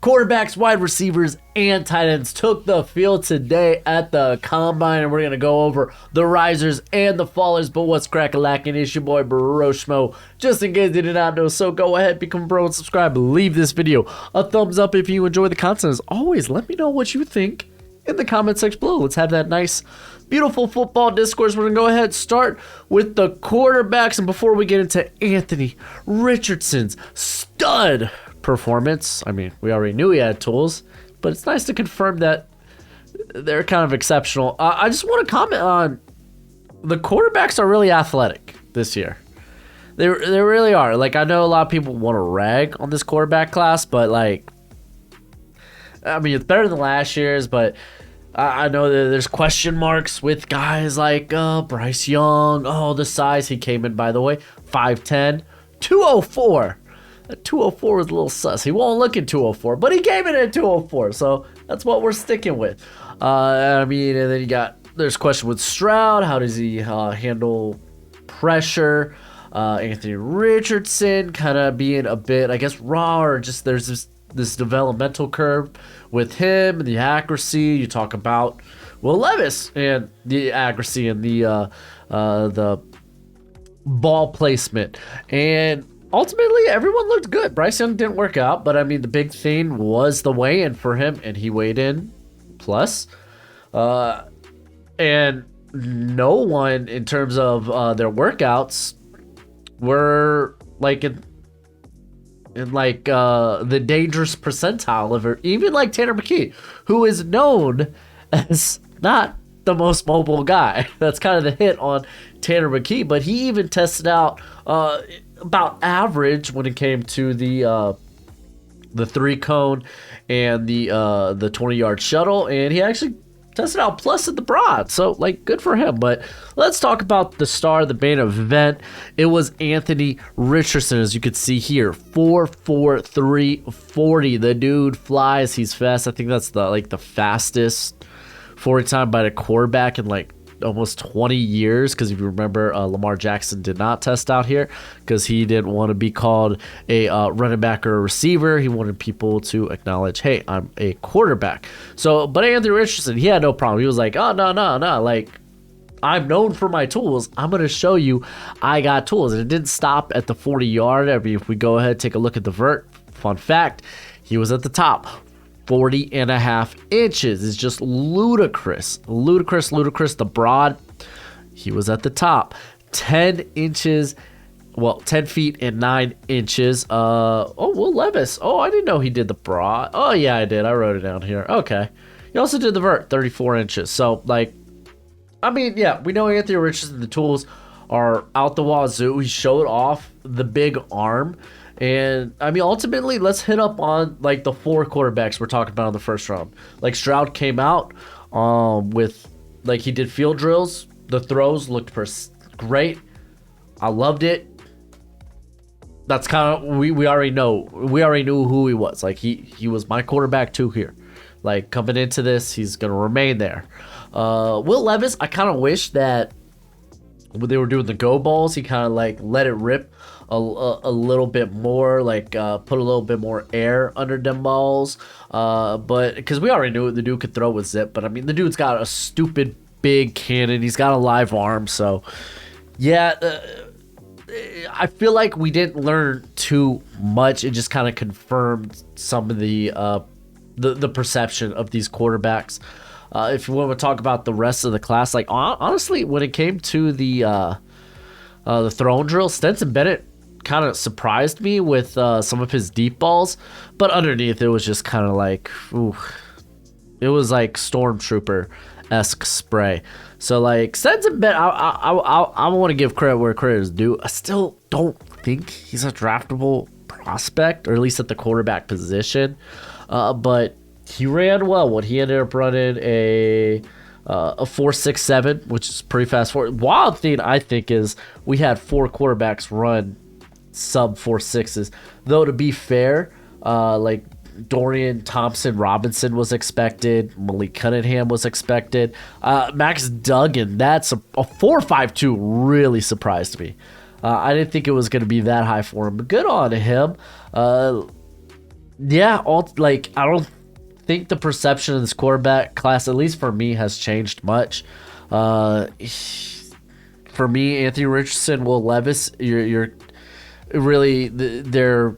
Quarterbacks, wide receivers, and tight ends took the field today at the Combine, and we're going to go over the risers and the fallers. But what's crack-a-lackin'? It's your boy Broshmo. Just in case you did not know, so go ahead, become a bro and subscribe. Leave this video a thumbs up if you enjoy the content. As always, let me know what you think in the comment section below. Let's have that nice, beautiful football discourse. We're going to go ahead and start with the quarterbacks. And before we get into Anthony Richardson's stud performance, I mean, we already knew he had tools, but it's nice to confirm that they're kind of exceptional. I just want to comment on the quarterbacks are really athletic this year. They really are. Like, I know a lot of people want to rag on this quarterback class, but like, I mean, it's better than last year's, but I know that there's question marks with guys like Bryce Young. Oh, the size. He came in, by the way, 5'10", 204. 204 was a little sus. He won't look at 204, but he came in at 204, so that's what we're sticking with. I mean, and then there's question with Stroud. How does he handle pressure? Anthony Richardson kind of being a bit, I guess, raw, or just there's this developmental curve with him and the accuracy. You talk about Levis and the accuracy and the ball placement, and ultimately everyone looked good. Bryce Young didn't work out, but I mean, the big thing was the weigh-in for him, and he weighed in plus. And no one in terms of their workouts were like in like the dangerous percentile of it. Even like Tanner McKee, who is known as not the most mobile guy. That's kind of the hit on Tanner McKee, but he even tested out about average when it came to the 3-cone and the 20-yard shuttle, and he actually tested out plus at the broad. So, like, good for him. But let's talk about the star, the main event. It was Anthony Richardson, as you can see here, 4.43 40. The dude flies. He's fast. I think that's the fastest 40 time by the quarterback in like almost 20 years, because if you remember, Lamar Jackson did not test out here because he didn't want to be called a running back or a receiver. He wanted people to acknowledge, hey, I'm a quarterback. So, but Anthony Richardson, he had no problem. He was like, oh, no, like, I'm known for my tools. I'm going to show you I got tools. And it didn't stop at the 40-yard. I mean, if we go ahead and take a look at the vert, fun fact, he was at the top. 40.5 inches is just ludicrous. The broad, he was at the top. 10 inches, 10 feet and 9 inches. Levis. Oh, I didn't know he did the broad. Oh, yeah, I did. I wrote it down here. Okay. He also did the vert, 34 inches. So, like, I mean, yeah, we know Anthony Richardson, the tools are out the wazoo. He showed off the big arm. And I mean, ultimately, let's hit up on like the 4 quarterbacks we're talking about in the first round. Like, Stroud came out with, like, he did field drills. The throws looked great. I loved it. That's kind of, we already know. We already knew who he was. Like, he was my quarterback too here. Like, coming into this, he's gonna remain there. Will Levis, I kind of wish that when they were doing the go balls, he kind of like let it rip a little bit more, like put a little bit more air under them balls, but because we already knew the dude could throw with zip. But I mean, the dude's got a stupid big cannon. He's got a live arm, so yeah, I feel like we didn't learn too much. It just kind of confirmed some of the perception of these quarterbacks. If you want to talk about the rest of the class, like, honestly, when it came to the throwing drill, Stetson Bennett kind of surprised me with some of his deep balls, but underneath it was just kind of like, ooh, it was like Stormtrooper-esque spray. So, like, Stetson Bennett, I want to give credit where credit is due. I still don't think he's a draftable prospect, or at least at the quarterback position, but he ran well when he ended up running a 4.67, which is pretty fast. Wild thing, I think, is we had 4 quarterbacks run sub 4.6s. Though, to be fair, like Dorian Thompson-Robinson was expected. Malik Cunningham was expected. Max Duggan, that's a 4.52 really surprised me. I didn't think it was going to be that high for him, but good on him. Yeah, I don't think the perception of this quarterback class, at least for me, has changed much. Uh, for me, Anthony Richardson, Will Levis, you're really they're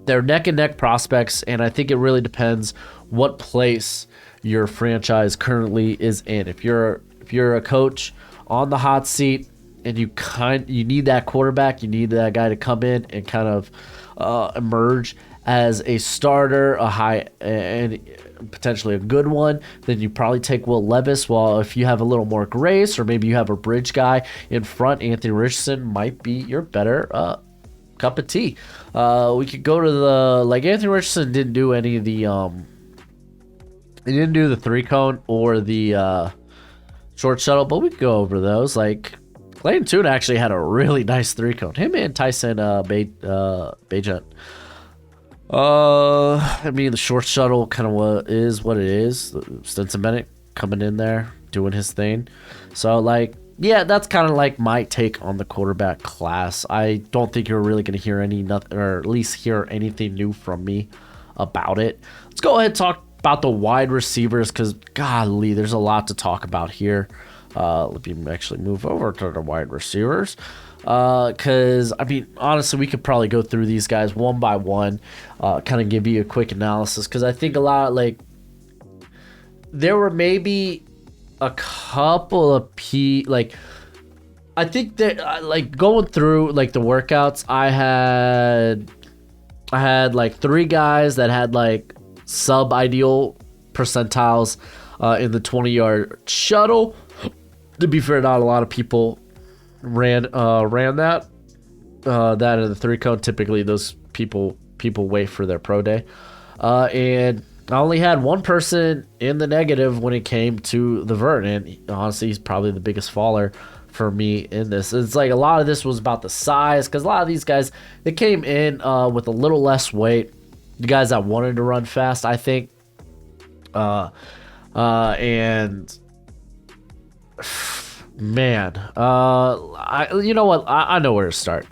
neck and neck prospects, and I think it really depends what place your franchise currently is in. If you're a coach on the hot seat and you need that quarterback, you need that guy to come in and kind of emerge as a starter, a high and potentially a good one, then you probably take Will Levis. While if you have a little more grace, or maybe you have a bridge guy in front, Anthony Richardson might be your better cup of tea. We could go to Anthony Richardson didn't do any of the he didn't do the 3-cone or the short shuttle, but we could go over those. Like Clayton Tune actually had a really nice 3-cone. Him and Tyson Bagent. I mean, the short shuttle kind of what it is. Stinson Bennett coming in there doing his thing. So yeah, that's kind of like my take on the quarterback class. I don't think you're really going to hear nothing, or at least hear anything new from me about it. Let's go ahead and talk about the wide receivers, because golly, there's a lot to talk about here. Let me actually move over to the wide receivers. Because I mean, honestly, we could probably go through these guys one by one, kind of give you a quick analysis. Because I think a lot, there were maybe a couple of I think that going through the workouts, I had 3 guys that had sub ideal percentiles in the 20-yard shuttle. To be fair, not a lot of people ran that in the 3-cone. Typically those people wait for their pro day, and I only had one person in the negative when it came to the vert, and honestly he's probably the biggest faller for me in this. It's a lot of this was about the size, because a lot of these guys, they came in with a little less weight, the guys that wanted to run fast, I think, and man, you know what? I know where to start.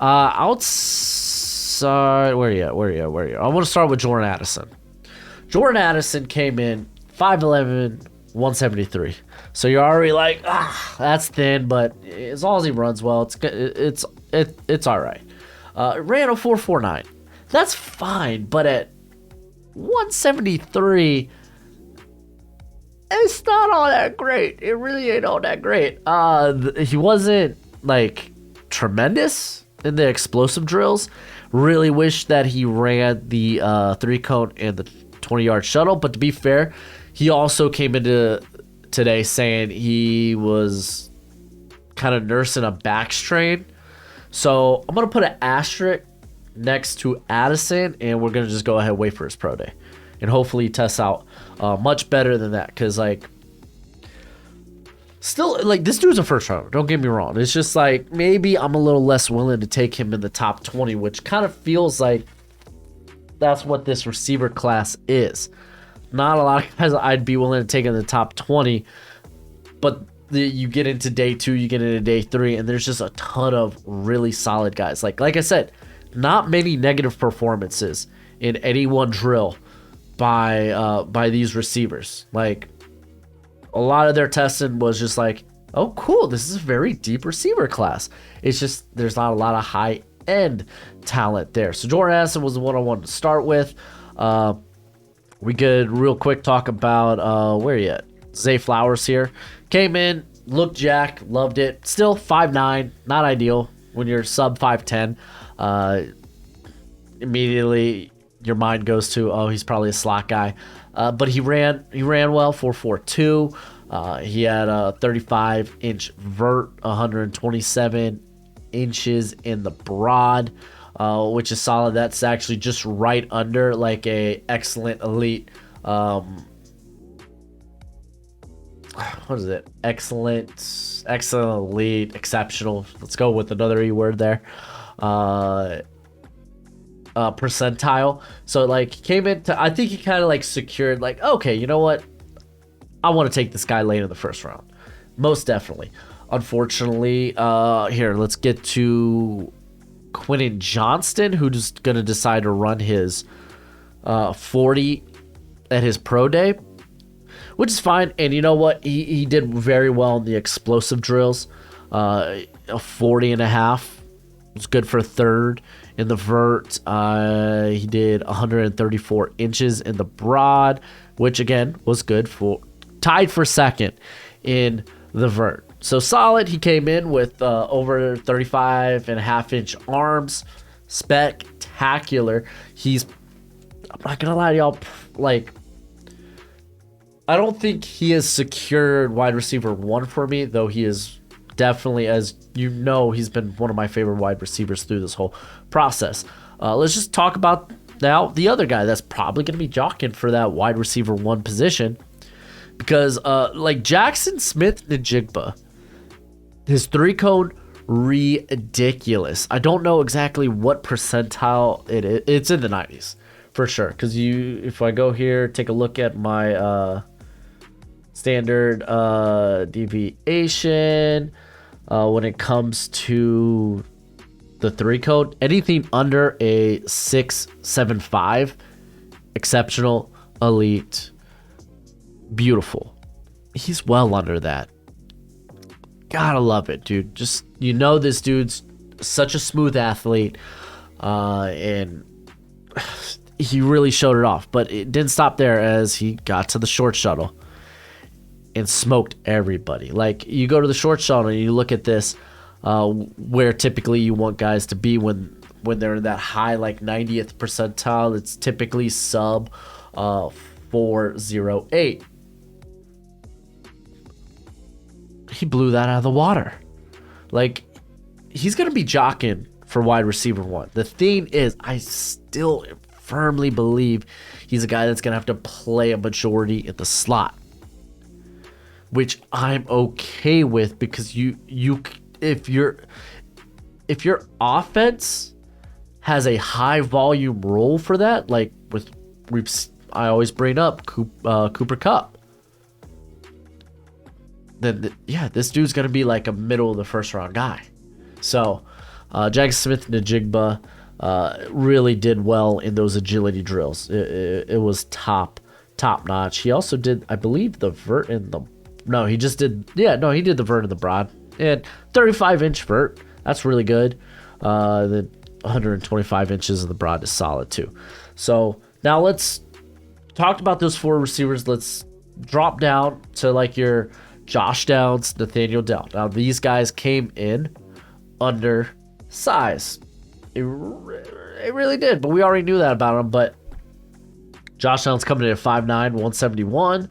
Outside, where you at? I want to start with Jordan Addison. Jordan Addison came in 5'11", 173. So you're already that's thin, but as long as he runs well, it's all right. Ran a 4.49. That's fine, but at 173. It's not all that great. It really ain't all that great. He wasn't tremendous in the explosive drills. Really wish that he ran the 3-cone and the 20-yard shuttle. But to be fair, he also came into today saying he was kind of nursing a back strain. So I'm gonna put an asterisk next to Addison, and we're gonna just go ahead and wait for his pro day. And hopefully he tests out much better than that. Because, still, this dude's a first rounder. Don't get me wrong. It's just, maybe I'm a little less willing to take him in the top 20, which kind of feels like that's what this receiver class is. Not a lot of guys I'd be willing to take in the top 20. But you get into day 2, you get into day 3, and there's just a ton of really solid guys. Like I said, not many negative performances in any one drill by these receivers. A lot of their testing was just oh cool, this is a very deep receiver class. It's just there's not a lot of high end talent there. So Jordan Addison was the one I wanted to start with. We could real quick talk about where you at? Zay Flowers here. Came in, looked jacked, loved it. Still 5'9", not ideal when you're sub 5'10". Immediately your mind goes to, oh, he's probably a slot guy. But he ran well, 4.42. He had a 35-inch vert, 127 inches in the broad, which is solid. That's actually just right under a excellent elite. What is it? Excellent elite, exceptional. Let's go with another E word there. Percentile. So came into, I think he kind of secured okay, you know what, I want to take this guy late in the first round, most definitely. Unfortunately, here, let's get to Quentin Johnston, who's going to decide to run his 40 at his pro day, which is fine. And you know what? He did very well in the explosive drills. A 40 and a half was good for third in the vert. He did 134 inches in the broad, which again was good for tied for second in the vert. So solid. He came in with over 35 and a half inch arms. Spectacular. I'm not gonna lie to y'all, like, I don't think he has secured wide receiver 1 for me, though he is definitely, as you know, he's been one of my favorite wide receivers through this whole process. Let's just talk about now the other guy that's probably going to be jockeying for that wide receiver 1 position, because like Jaxon Smith-Njigba, his 3-cone, ridiculous. I don't know exactly what percentile it is. It's in the 90s for sure, because if I go here, take a look at my standard deviation when it comes to the 3-cone, anything under a 6.75, exceptional, elite, beautiful. He's well under that. Gotta love it, dude. Just, you know, this dude's such a smooth athlete, and he really showed it off. But it didn't stop there, as he got to the short shuttle and smoked everybody. Like, you go to the short shuttle and you look at this, where typically you want guys to be when they're in that high, like 90th percentile. It's typically sub 408. He blew that out of the water. Like, he's gonna be jockeying for wide receiver 1. The thing is, I still firmly believe he's a guy that's gonna have to play a majority in the slot, which I'm okay with, because if your offense has a high volume role for that, like I always bring up Cooper Kupp, then yeah, this dude's gonna be like a middle of the first round guy. So Jaxon Smith-Njigba really did well in those agility drills. It was top notch. He also did, I believe, the vert in the he did the vert in the broad, and 35-inch vert. That's really good. The 125 inches of the broad is solid too. So now let's talk about those 4 receivers. Let's drop down to like your Josh Downs, Nathaniel Dell. Now these guys came in under size. It really did, but we already knew that about him. But Josh Downs coming in at 5'9", 171.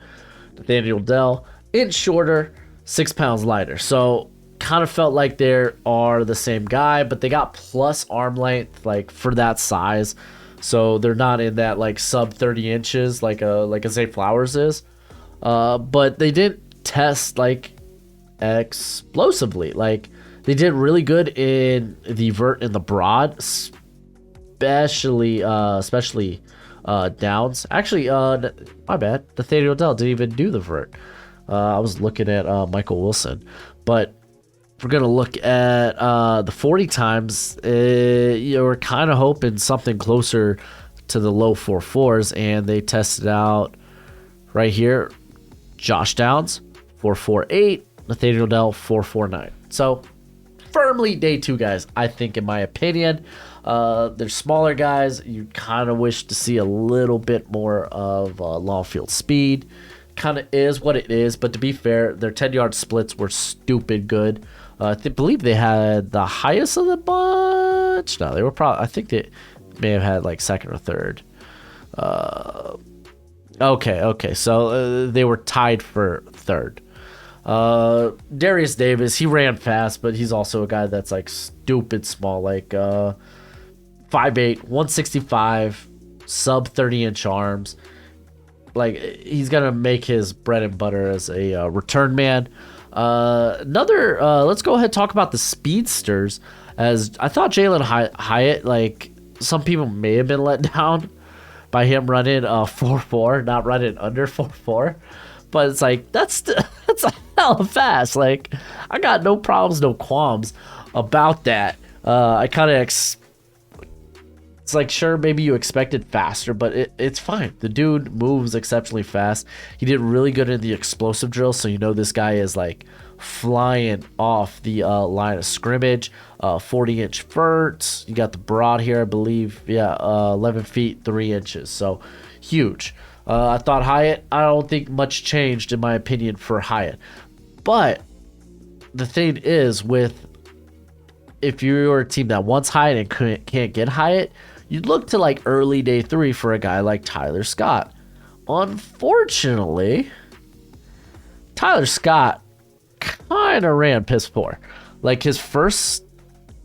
Nathaniel Dell inch shorter, 6 pounds lighter. So kind of felt like they are the same guy, but they got plus arm length like for that size. So they're not in that like sub 30 inches like a Zay Flowers is. But they didn't test like explosively. Like, they did really good in the vert and the broad, especially Downs. Actually, my bad, Nathaniel Dell didn't even do the vert. I was looking at Michael Wilson, but if we're gonna look at the 40 times, you're kind of hoping something closer to the low 4.4s, and they tested out right here. Josh Downs 4.48, Nathaniel Dell 4.49. So firmly day 2 guys, I think, in my opinion. They're smaller guys. You kind of wish to see a little bit more of long field speed. Kind of is what it is, but to be fair, their 10-yard splits were stupid good. I believe they had the highest of the bunch. No, they were probably, I think they may have had like second or third. Okay, so they were tied for third. Darius Davis, he ran fast, but he's also a guy that's like stupid small, like 5'8", 165, sub 30-inch arms. Like, he's gonna make his bread and butter as a return man. Let's go ahead and talk about the speedsters, as I thought Jalin Hyatt, like, some people may have been let down by him running 4.4, not running under 4.4. But it's like, that's a hell of fast. Like, I got no problems, no qualms about that. I kind of it's like, sure, maybe you expected faster, but it's fine. The dude moves exceptionally fast. He did really good in the explosive drill, so you know this guy is like flying off the line of scrimmage. 40-inch vert. You got the broad here, I believe. Yeah, 11 feet 3 inches. So huge. I thought Hyatt, I don't think much changed in my opinion for Hyatt. But the thing is, if you're a team that wants Hyatt and can't get Hyatt, you'd look to like early day 3 for a guy like Tyler Scott. Unfortunately, Tyler Scott kind of ran piss poor. Like his first,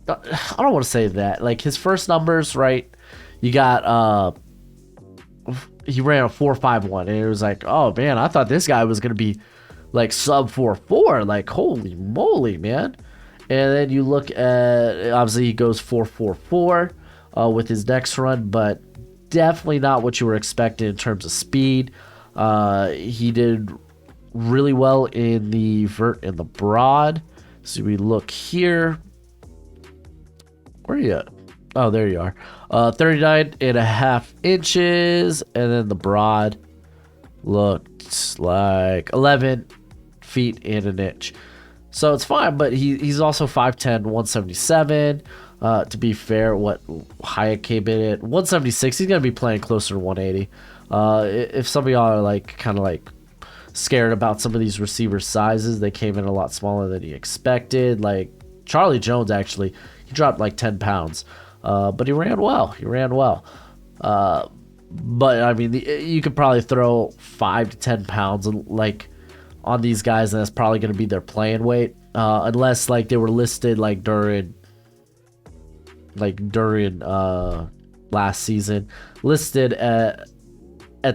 I don't want to say that. Like his first numbers, right? You got he ran a 4.51, and it was like, oh man, I thought this guy was gonna be like sub 4.4. Like holy moly, man. And then you look at, obviously he goes 4.44 with his next run, but definitely not what you were expecting in terms of speed. He did really well in the vert and the broad. So we look here. Where are you at? Oh, there you are. 39.5 inches, and then the broad looked like 11 feet and an inch. So it's fine, but he's also 5'10", 177. To be fair, what Hyatt came in at 176, he's gonna be playing closer to 180. If some of y'all are like kind of like scared about some of these receiver sizes, they came in a lot smaller than he expected. Like Charlie Jones, actually, he dropped like 10 pounds, but he ran well. But I mean, you could probably throw 5 to 10 pounds like on these guys, and that's probably going to be their playing weight, unless like they were listed like during last season, listed at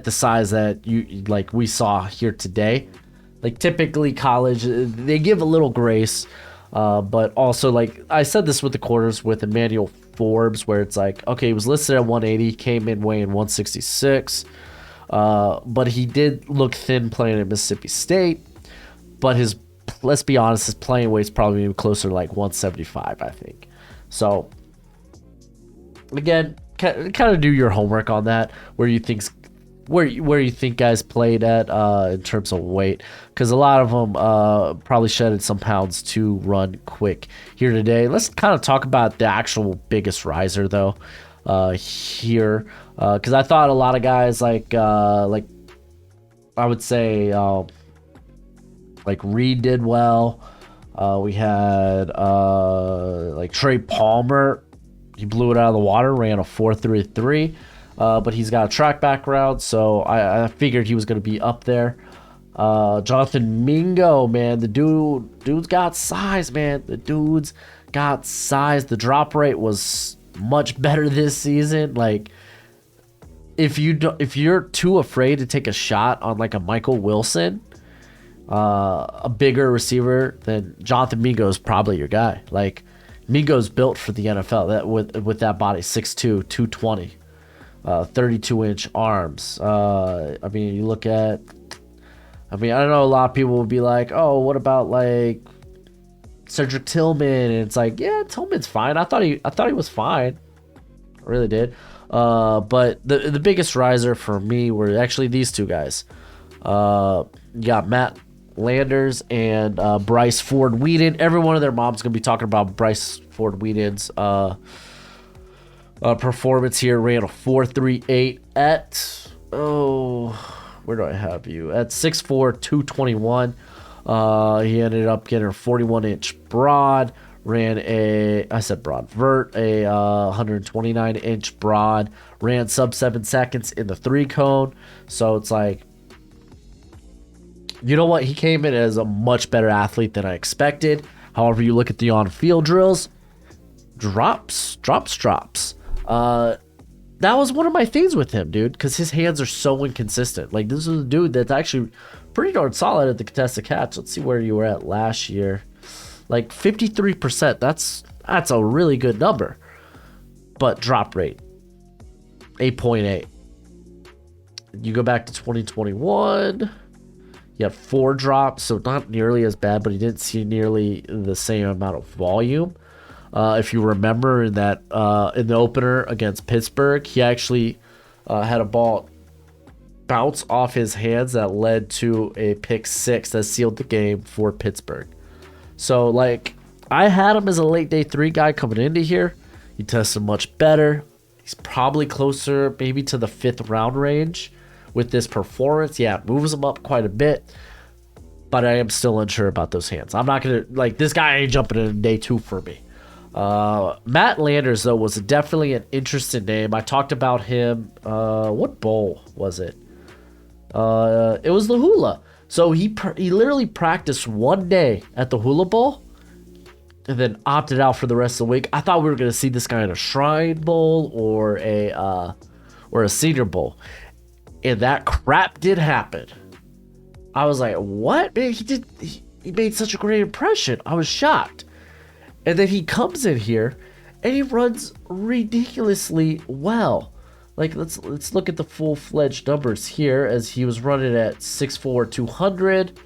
the size that you like we saw here today. Like typically college, they give a little grace, but also like I said this with the quarters with Emmanuel Forbes, where it's like, okay, he was listed at 180, came in weighing 166. But he did look thin playing at Mississippi State. But let's be honest, his playing weight's probably closer to like 175, I think. So, again, kind of do your homework on that, where you think guys played at in terms of weight, because a lot of them probably shedded some pounds to run quick here today. Let's kind of talk about the actual biggest riser though here. Because I thought a lot of guys like I would say like Reed did well. We had like Trey Palmer. He blew it out of the water, ran a 4.33, but he's got a track background, so I figured he was going to be up there. Jonathan Mingo, man, the dude's got size, man. The dude's got size. The drop rate was much better this season. Like, if you're too afraid to take a shot on like a Michael Wilson, a bigger receiver, then Jonathan Mingo is probably your guy. Like, Mingo's built for the NFL. That with that body, 6'2", 220, 32-inch arms. I mean, you look at. I mean, I know a lot of people would be like, "Oh, what about like Cedric Tillman?" And it's like, yeah, Tillman's fine. I thought he was fine. I really did. But the biggest riser for me were actually these two guys. You got Matt Landers and Bryce Ford Whedon. Every one of their moms gonna be talking about Bryce Ford Whedon's performance here. Ran a 4.38 at where do I have you? At 6'4", 221. He ended up getting a 41-inch broad. Ran a 129-inch broad. Ran sub 7 seconds in the 3-cone. So it's like, you know what? He came in as a much better athlete than I expected. However, you look at the on-field drills, drops. That was one of my things with him, dude, because his hands are so inconsistent. Like, this is a dude that's actually pretty darn solid at the contested catch. Let's see where you were at last year. Like 53%. That's a really good number. But drop rate, 8.8. You go back to 2021. He had 4 drops, so not nearly as bad, but he didn't see nearly the same amount of volume. If you remember in that in the opener against Pittsburgh, he actually had a ball bounce off his hands that led to a pick six that sealed the game for Pittsburgh. So, like, I had him as a late day 3 guy coming into here. He tested much better. He's probably closer maybe to the 5th round range with this performance. Yeah, it moves him up quite a bit. But I am still unsure about those hands. I'm not going to, like, this guy ain't jumping in day 2 for me. Matt Landers, though, was definitely an interesting name. I talked about him. What bowl was it? It was the Hula. So he literally practiced one day at the Hula Bowl and then opted out for the rest of the week. I thought we were going to see this guy in a Shrine Bowl or a Senior Bowl. And that crap did happen. I was like, what? Man, he made such a great impression. I was shocked. And then he comes in here and he runs ridiculously well. Like, let's look at the full-fledged numbers here as he was running at 6'4", 200.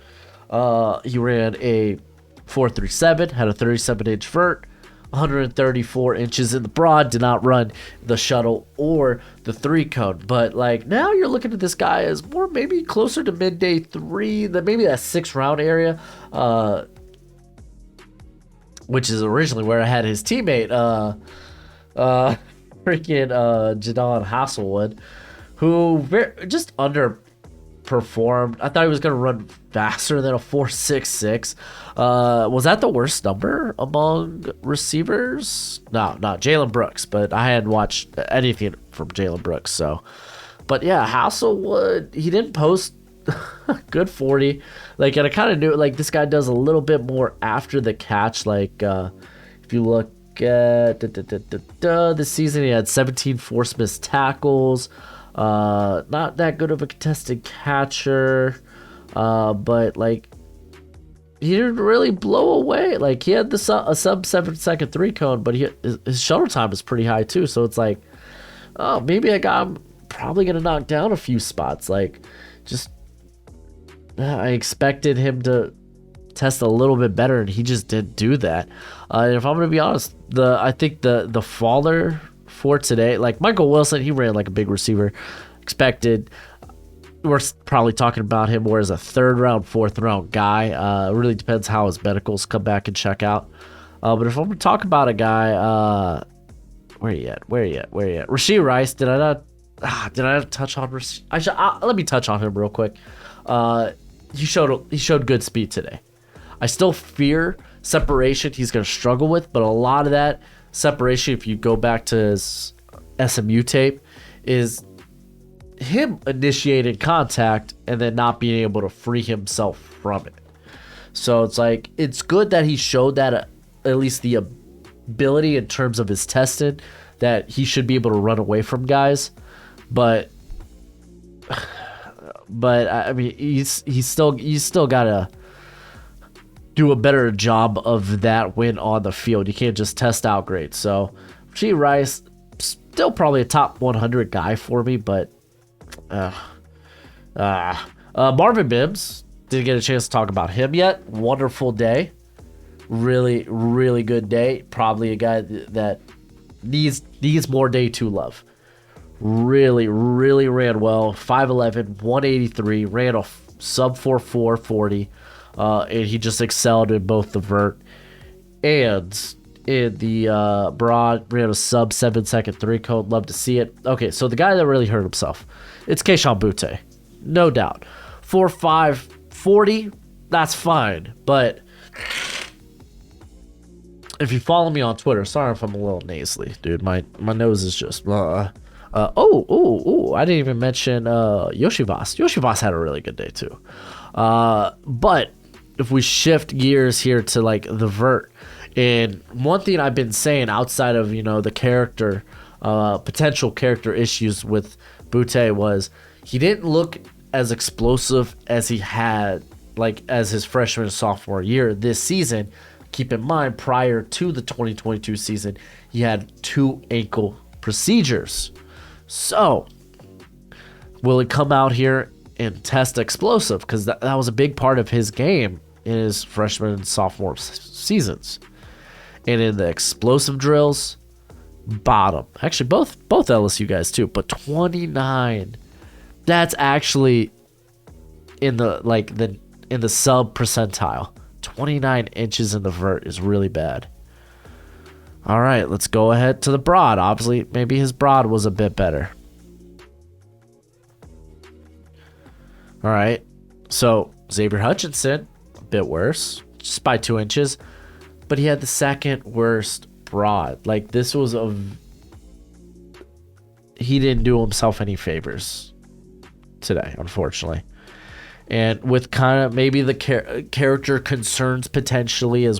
He ran a 4.37, had a 37-inch vert, 134 inches in the broad, did not run the shuttle or the 3-cone. But, like, now you're looking at this guy as more maybe closer to midday 3, maybe that 6th round area, which is originally where I had his teammate, freaking Jadon Hasselwood, who just underperformed. I thought he was going to run faster than a 4.66. Was that the worst number among receivers? No, not Jalen Brooks, but I hadn't watched anything from Jalen Brooks. So, but yeah, Hasselwood, he didn't post good 40. Like, and I kind of knew, like, this guy does a little bit more after the catch. Like, if you look at this season, he had 17 forced missed tackles. Not that good of a contested catcher, but, like, he didn't really blow away. Like, he had a sub 7-second 3-cone, but his shuttle time is pretty high too. So it's like, oh, maybe a guy I'm probably gonna knock down a few spots. Like, just I expected him to test a little bit better, and he just didn't do that. And if I'm gonna be honest, I think the faller for today, like Michael Wilson, he ran like a big receiver, expected. We're probably talking about him more as a 3rd round, 4th round guy. It really depends how his medicals come back and check out. But if I'm gonna talk about a guy, where you at? Rashee Rice. Did I not touch on Rashee? Let me touch on him real quick. He showed good speed today. I still fear separation he's going to struggle with, but a lot of that separation, if you go back to his SMU tape, is him initiating contact and then not being able to free himself from it. So it's like, it's good that he showed that at least the ability in terms of his testing, that he should be able to run away from guys. But I mean, he's still gotta do a better job of that when on the field. You can't just test out great. So G. Rice, still probably a top 100 guy for me, but Marvin Mims, didn't get a chance to talk about him yet. Wonderful day. Really, really good day. Probably a guy that needs more day 2 love. Really, really ran well. 5'11", 183, ran a sub 4.4 40, and he just excelled in both the vert and in the broad. Ran a sub 7-second 3-cone. Love to see it. Okay, so the guy that really hurt himself, it's Kayshon Boutte, no doubt. 4.5 40, that's fine, but if you follow me on Twitter, sorry if I'm a little nasally, dude. My nose is just I didn't even mention Yoshivas. Yoshivas had a really good day too. But if we shift gears here to like the vert, and one thing I've been saying outside of, you know, the character, potential character issues with Boutte, was he didn't look as explosive as he had like as his freshman and sophomore year this season. Keep in mind, prior to the 2022 season, he had 2 ankle procedures. So, will he come out here and test explosive? Because that was a big part of his game in his freshman and sophomore seasons. And in the explosive drills, bottom. Actually, both LSU guys too, but 29. That's actually in the sub percentile. 29 inches in the vert is really bad. All right, let's go ahead to the broad. Obviously, maybe his broad was a bit better. All right, so Xavier Hutchinson, a bit worse, just by 2 inches, but he had the second worst broad. Like, this was he didn't do himself any favors today, unfortunately. And with kind of maybe the character concerns potentially, as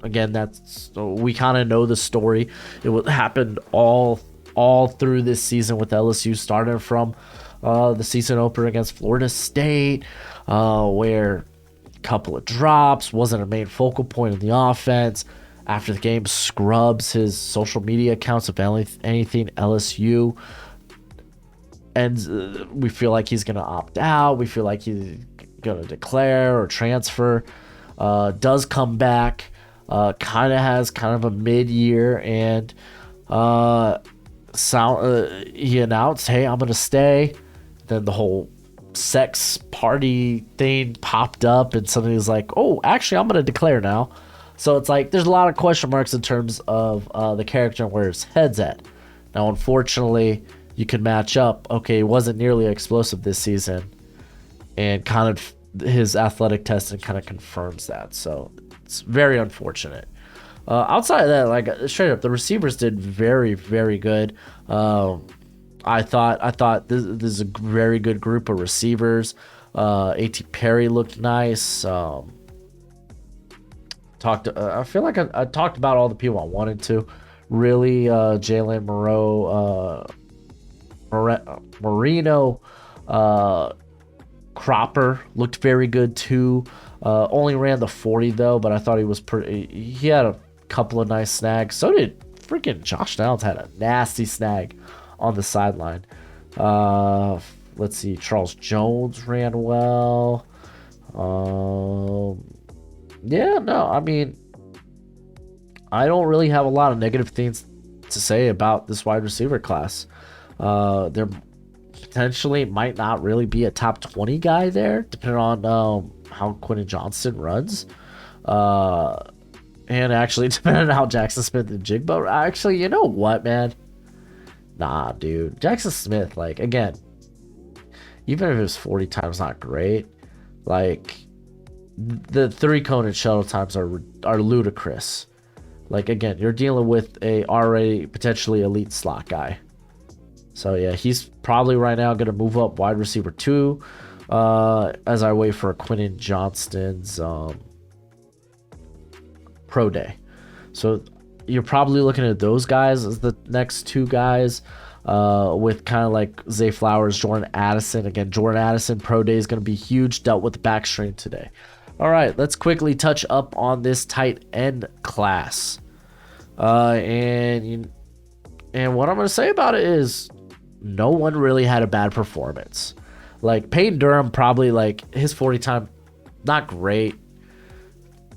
again, we kind of know the story. It happened all through this season with LSU, starting from the season opener against Florida State, where a couple of drops, wasn't a main focal point of the offense. After the game, scrubs his social media accounts of anything LSU. And we feel like he's going to opt out. We feel like he's going to declare or transfer. Does come back. Kind of has kind of a mid-year. And he announced, hey, I'm going to stay. Then the whole sex party thing popped up. And somebody was like, oh, actually, I'm going to declare now. So it's like there's a lot of question marks in terms of the character and where his head's at. Now, unfortunately, you can match up. Okay, he wasn't nearly explosive this season, and kind of his athletic testing kind of confirms that. So it's very unfortunate. Outside of that, like straight up, the receivers did very, very good. I thought this is a very good group of receivers. A.T. Perry looked nice. I feel like I talked about all the people I wanted to. Really, Jalen Marino, Cropper looked very good too. Only ran the 40 though, but I thought he was pretty. He had a couple of nice snags. So did freaking Josh Downs. Had a nasty snag on the sideline. Let's see. Charles Jones ran well. Yeah, no, I mean, I don't really have a lot of negative things to say about this wide receiver class. There potentially might not really be a top 20 guy there, depending on how Quentin Johnston runs. And actually, depending on how Jaxon Smith-Njigba. Actually, you know what, man? Nah, dude. Jaxon Smith, like, again, even if it was 40 times not great, like, the 3 cone and shuttle times are ludicrous. Like, again, you're dealing with a already potentially elite slot guy. So yeah, he's probably right now going to move up wide receiver 2 as I wait for Quentin Johnston's pro day. So you're probably looking at those guys as the next 2 guys, with kind of like Zay Flowers, Jordan Addison. Again, Jordan Addison pro day is going to be huge. Dealt with the back strain today. All right, let's quickly touch up on this tight end class. And what I'm going to say about it is no one really had a bad performance. Like, Peyton Durham, probably, like, his 40 time, not great.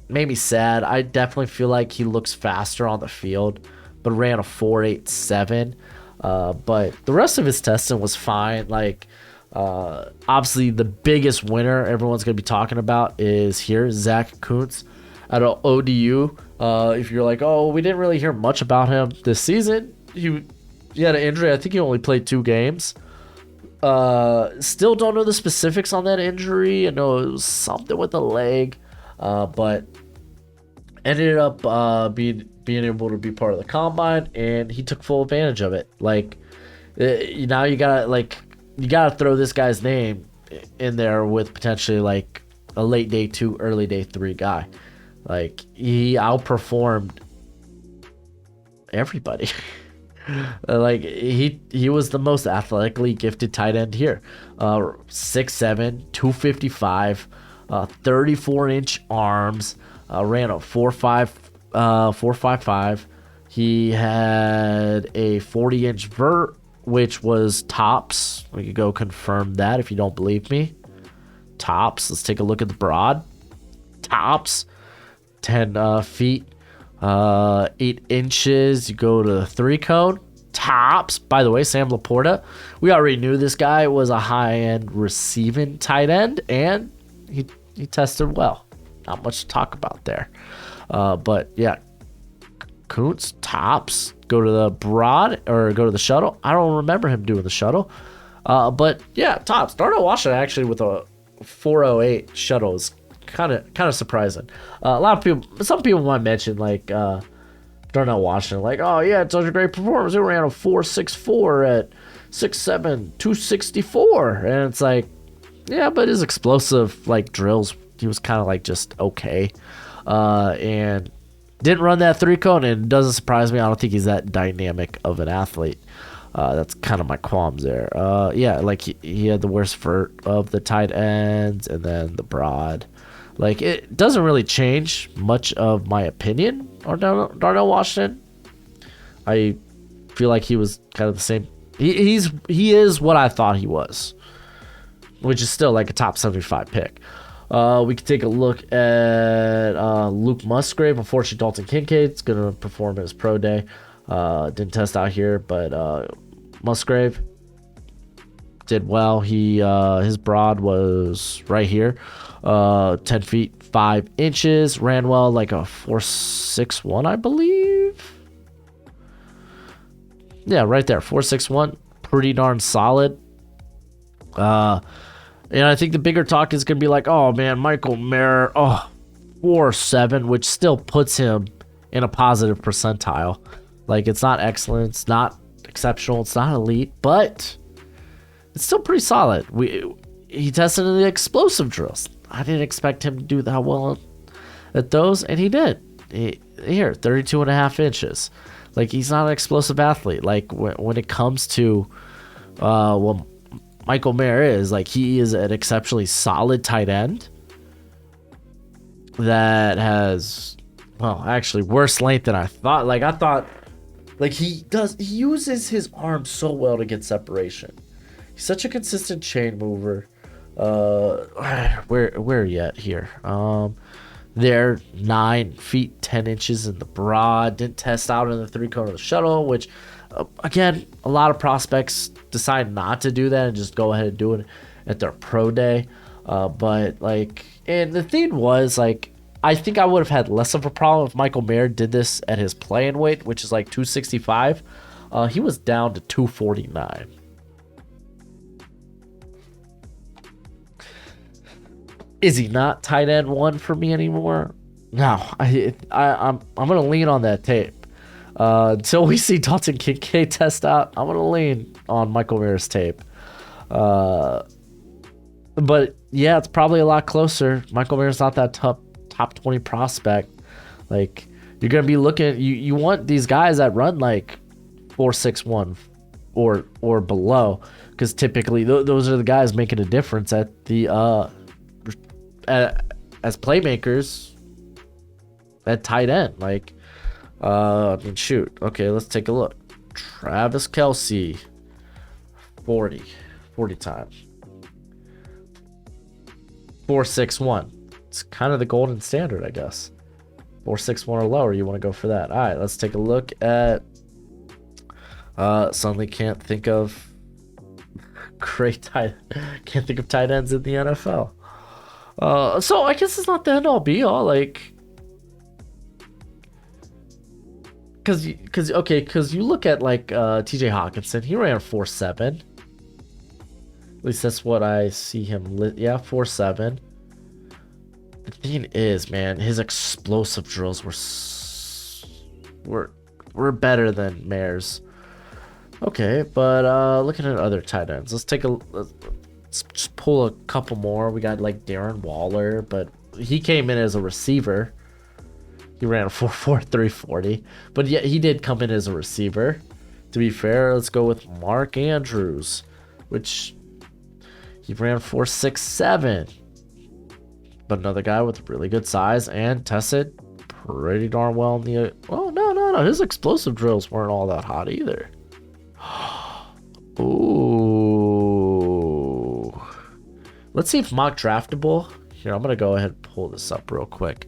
Made me sad. I definitely feel like he looks faster on the field, but ran a 4.87. But the rest of his testing was fine. Like, obviously, the biggest winner everyone's going to be talking about is here, Zach Kuntz at ODU. If you're like, oh, we didn't really hear much about him this season. He had an injury. I think he only played 2 games. Still don't know the specifics on that injury. I know it was something with the leg, but ended up being able to be part of the combine, and he took full advantage of it. Like, now you gotta throw this guy's name in there with potentially like a late day 2, early day 3 guy. Like, he outperformed everybody. Like, he was the most athletically gifted tight end here. 6'7", 255, 34-inch arms, ran a 4.55. He had a 40-inch vert, which was tops. We could go confirm that if you don't believe me. Tops. Let's take a look at the broad. Tops. 10 feet. 8 inches. You go to the 3-cone. Tops. By the way, Sam Laporta, we already knew this guy was a high-end receiving tight end, and he tested well. Not much to talk about there. But yeah, Kuntz, tops. Go to the broad or go to the shuttle. I don't remember him doing the shuttle. But yeah, tops. Darnell Washington actually with a 408 shuttle is kind of surprising. A lot of people, some people might mention like Darnell Washington, like, oh yeah, it's such a great performance. He ran a 4.64 at 6'7", 264, and it's like, yeah, but his explosive like drills, he was kind of like just okay, and didn't run that 3-cone, and it doesn't surprise me. I don't think he's that dynamic of an athlete. That's kind of my qualms there. Yeah, like he had the worst vert of the tight ends, and then the broad. Like, it doesn't really change much of my opinion on Darnell Washington. I feel like he was kind of the same. He is what I thought he was, which is still like a top 75 pick. We can take a look at Luke Musgrave. Unfortunately, Dalton Kincaid's going to perform at his pro day. Didn't test out here, but Musgrave did well. His broad was right here. 10 feet 5 inches. Ran well, like a 4.61, I believe. Yeah, right there, 4.61. Pretty darn solid. And I think the bigger talk is going to be like, oh, man, Michael Mayer, 4.7, which still puts him in a positive percentile. Like, it's not excellent. It's not exceptional. It's not elite, but it's still pretty solid. He tested in the explosive drills. I didn't expect him to do that well at those, and he did. Here, 32.5 inches. Like, he's not an explosive athlete. Like, when it comes to what Michael Mayer is, like, he is an exceptionally solid tight end that has, well, actually worse length than I thought. Like, I thought, like, he uses his arm so well to get separation. He's such a consistent chain mover. Where yet here? They're 9 feet 10 inches in the broad. Didn't test out in the 3-cone of the shuttle, which again, a lot of prospects decide not to do that and just go ahead and do it at their pro day. But like, and the thing was, like, I think I would have had less of a problem if Michael Mayer did this at his playing weight, which is like 265. He was down to 249. Is he not tight end 1 for me anymore? No, I'm gonna lean on that tape until we see Dalton Kincaid test out. I'm gonna lean on Michael Mayer's tape, but yeah, it's probably a lot closer. Michael Mayer's not that top 20 prospect. Like, you're gonna be looking. You want these guys that run like 4.61 or below, because typically those are the guys making a difference at the as playmakers at tight end. Like, I mean, shoot. Okay, let's take a look. Travis Kelce, 40 times. 4.61. It's kind of the golden standard, I guess. 4.61 or lower, you want to go for that. All right, let's take a look at. Suddenly can't think of can't think of tight ends in the NFL. So I guess it's not the end all be all, like, cause you look at like TJ Hawkinson, he ran 4.7. At least that's what I see him. 4.7. The thing is, man, his explosive drills were better than Mayer's. Okay, but looking at other tight ends, let's just pull a couple more. We got like Darren Waller, but he came in as a receiver. He ran a 4.4 340, but yeah, he did come in as a receiver. To be fair, let's go with Mark Andrews, which he ran 4.67, but another guy with really good size and tested pretty darn well in the. Oh no, his explosive drills weren't all that hot either. Ooh. Let's see if mock draftable. Here, I'm going to go ahead and pull this up real quick.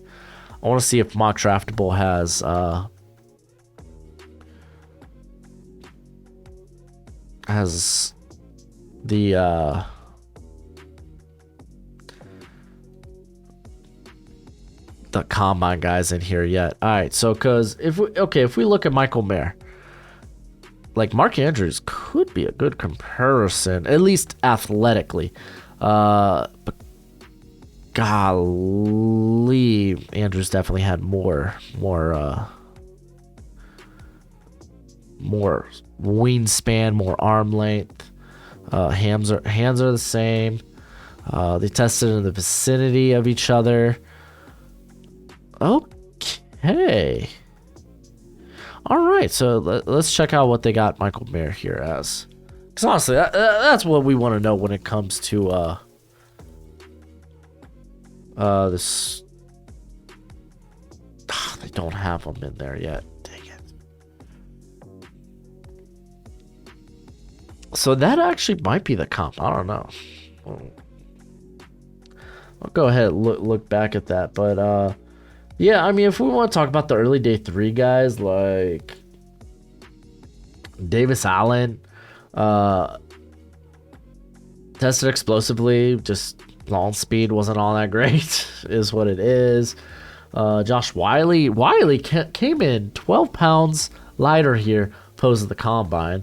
I want to see if Mock Draftable has the combine guys in here yet. All right, so because if we look at Michael Mayer, like Mark Andrews could be a good comparison, at least athletically. But golly, Andrews definitely had more wingspan, more arm length. Hands are the same. They tested in the vicinity of each other. Okay. All right, so let's check out what they got Michael Mayer here as. Because honestly, that's what we want to know when it comes to this. They don't have them in there yet. Dang it. So that actually might be the comp. I don't know. I'll go ahead and look back at that, but yeah, I mean, if we want to talk about the early day 3 guys like Davis Allen, tested explosively, just long speed wasn't all that great, is what it is. Josh Wiley came in 12 pounds lighter here, opposed to the combine,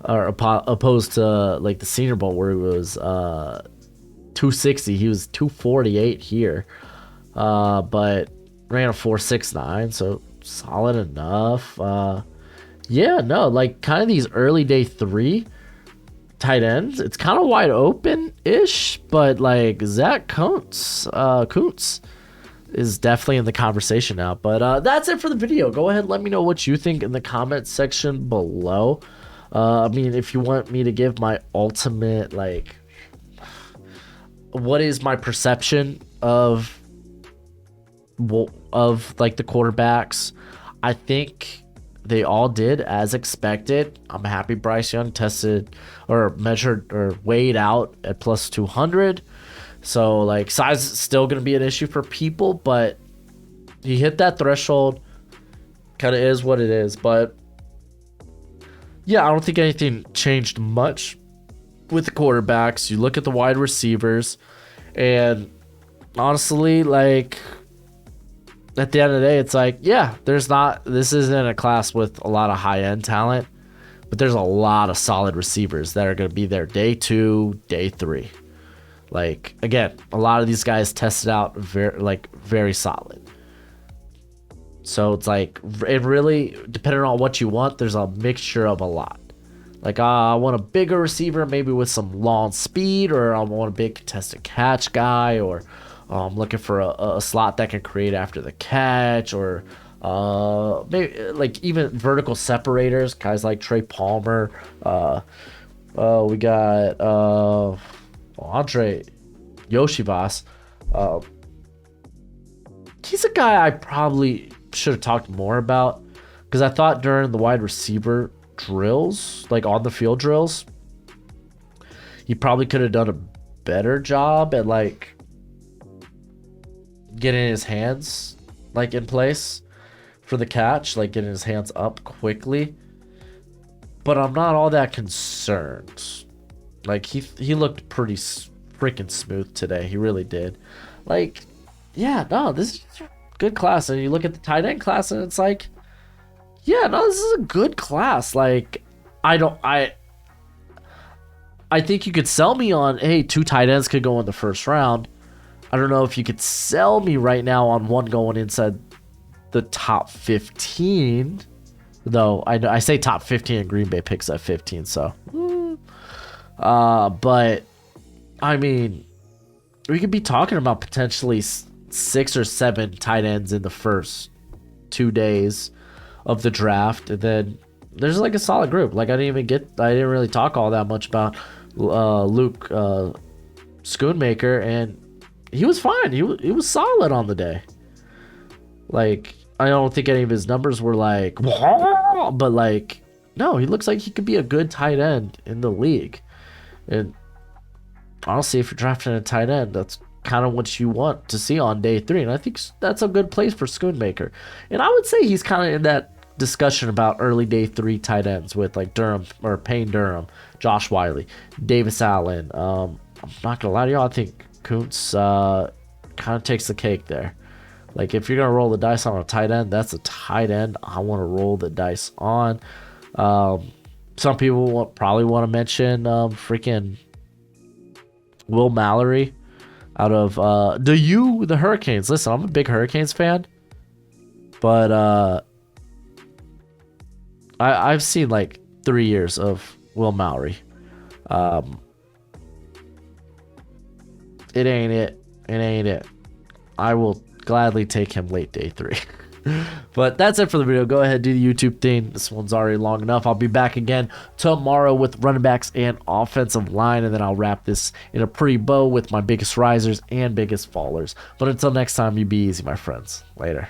or opposed to like the Senior Bowl where he was 260. He was 248 here, but ran a 4.69, so solid enough. Yeah, no, like kind of these early day 3 tight ends, it's kind of wide open ish, but like Zach Kuntz is definitely in the conversation now. But that's it for the video. Go ahead, let me know what you think in the comment section below. I mean, if you want me to give my ultimate, like, what is my perception of like the quarterbacks, I think they all did as expected. I'm happy Bryce Young tested or measured or weighed out at plus 200. So like size is still going to be an issue for people, but he hit that threshold. Kind of is what it is. But yeah, I don't think anything changed much with the quarterbacks. You look at the wide receivers, and honestly, like, at the end of the day, it's like, yeah, this isn't a class with a lot of high-end talent, but there's a lot of solid receivers that are going to be there day 2, day 3. Like, again, a lot of these guys tested out very solid. So it's like, it really, depending on what you want, there's a mixture of a lot. Like, I want a bigger receiver, maybe with some long speed, or I want a big contested catch guy, or I'm looking for a slot that can create after the catch, or maybe like even vertical separators, guys like Trey Palmer. We got Andre Yoshivas. He's a guy I probably should have talked more about, because I thought during the wide receiver drills, like on the field drills, he probably could have done a better job at like getting his hands like in place for the catch, like getting his hands up quickly. But I'm not all that concerned. Like he looked pretty freaking smooth today. He really did. Like, yeah, no, this is a good class. And you look at the tight end class, and it's like, yeah, no, this is a good class. Like, I think you could sell me on, hey, 2 tight ends could go in the first round. I don't know if you could sell me right now on one going inside the top 15. Though I say top 15 and Green Bay picks at 15, so. But, I mean, we could be talking about potentially 6 or 7 tight ends in the first 2 days of the draft, and then there's like a solid group. Like, I didn't really talk all that much about Luke Schoonmaker, and he was fine. He was solid on the day. Like, I don't think any of his numbers were like, but like, no, he looks like he could be a good tight end in the league. And honestly, if you're drafting a tight end, that's kind of what you want to see on day 3. And I think that's a good place for Schoonmaker. And I would say he's kind of in that discussion about early day 3 tight ends with like Durham or Payne Durham, Josh Wiley, Davis Allen. I'm not going to lie to y'all. I think Kuntz kind of takes the cake there. Like, if you're going to roll the dice on a tight end, that's a tight end I want to roll the dice on. Some people probably want to mention freaking Will Mallory out of the Hurricanes. Listen, I'm a big Hurricanes fan, but I've seen like 3 years of Will Mallory. It ain't it. It ain't it. I will gladly take him late day 3. But that's it for the video. Go ahead, do the YouTube thing. This one's already long enough. I'll be back again tomorrow with running backs and offensive line, and then I'll wrap this in a pretty bow with my biggest risers and biggest fallers. But until next time, you be easy, my friends. Later.